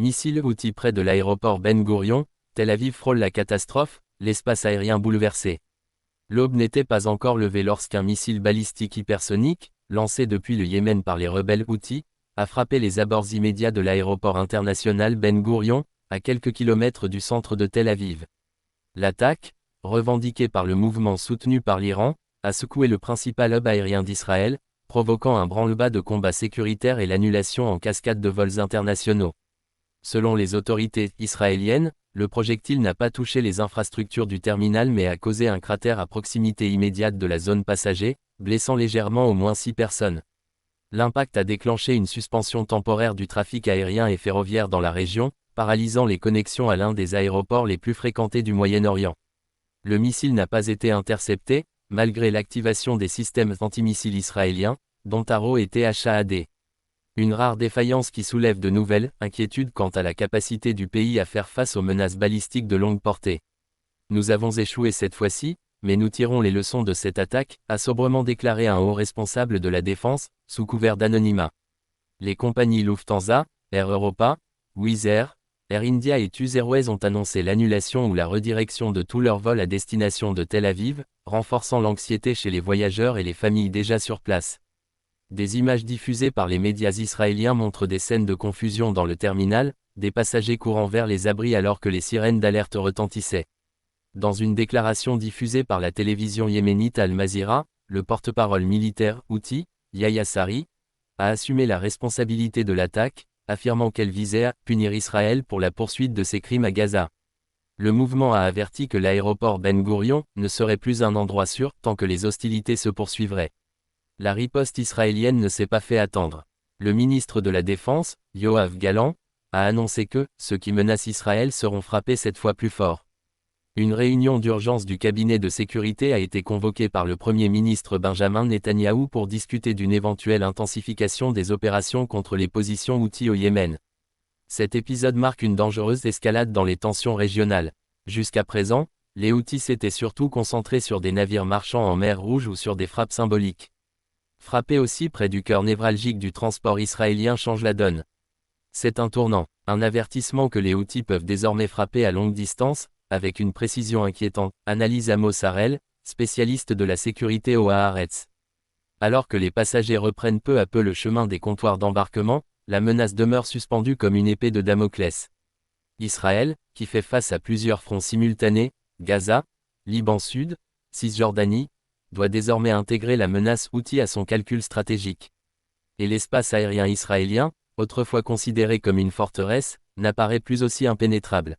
Missile Houthi près de l'aéroport Ben Gourion, Tel Aviv frôle la catastrophe, l'espace aérien bouleversé. L'aube n'était pas encore levée lorsqu'un missile balistique hypersonique, lancé depuis le Yémen par les rebelles Houthis, a frappé les abords immédiats de l'aéroport international Ben Gourion, à quelques kilomètres du centre de Tel Aviv. L'attaque, revendiquée par le mouvement soutenu par l'Iran, a secoué le principal hub aérien d'Israël, provoquant un branle-bas de combat sécuritaire et l'annulation en cascade de vols internationaux. Selon les autorités israéliennes, le projectile n'a pas touché les infrastructures du terminal mais a causé un cratère à proximité immédiate de la zone passager, blessant légèrement au moins 6 personnes. L'impact a déclenché une suspension temporaire du trafic aérien et ferroviaire dans la région, paralysant les connexions à l'un des aéroports les plus fréquentés du Moyen-Orient. Le missile n'a pas été intercepté, malgré l'activation des systèmes antimissiles israéliens, dont Arrow et THAAD. Une rare défaillance qui soulève de nouvelles inquiétudes quant à la capacité du pays à faire face aux menaces balistiques de longue portée. Nous avons échoué cette fois-ci, mais nous tirons les leçons de cette attaque, a sobrement déclaré un haut responsable de la défense, sous couvert d'anonymat. Les compagnies Lufthansa, Air Europa, Wizz Air, Air India et TUS Airways ont annoncé l'annulation ou la redirection de tous leurs vols à destination de Tel Aviv, renforçant l'anxiété chez les voyageurs et les familles déjà sur place. Des images diffusées par les médias israéliens montrent des scènes de confusion dans le terminal, des passagers courant vers les abris alors que les sirènes d'alerte retentissaient. Dans une déclaration diffusée par la télévision yéménite Al Mazira, le porte-parole militaire Houthi, Yahya Sarri, a assumé la responsabilité de l'attaque, affirmant qu'elle visait à punir Israël pour la poursuite de ses crimes à Gaza. Le mouvement a averti que l'aéroport Ben Gourion ne serait plus un endroit sûr tant que les hostilités se poursuivraient. La riposte israélienne ne s'est pas fait attendre. Le ministre de la Défense, Yoav Gallant, a annoncé que ceux qui menacent Israël seront frappés cette fois plus fort. Une réunion d'urgence du cabinet de sécurité a été convoquée par le Premier ministre Benjamin Netanyahou pour discuter d'une éventuelle intensification des opérations contre les positions Houthis au Yémen. Cet épisode marque une dangereuse escalade dans les tensions régionales. Jusqu'à présent, les Houthis s'étaient surtout concentrés sur des navires marchands en mer Rouge ou sur des frappes symboliques. Frapper aussi près du cœur névralgique du transport israélien change la donne. C'est un tournant, un avertissement que les Houthis peuvent désormais frapper à longue distance, avec une précision inquiétante, analyse Amos Harel, spécialiste de la sécurité au Haaretz. Alors que les passagers reprennent peu à peu le chemin des comptoirs d'embarquement, la menace demeure suspendue comme une épée de Damoclès. Israël, qui fait face à plusieurs fronts simultanés, Gaza, Liban Sud, Cisjordanie, doit désormais intégrer la menace Houthi à son calcul stratégique. Et l'espace aérien israélien, autrefois considéré comme une forteresse, n'apparaît plus aussi impénétrable.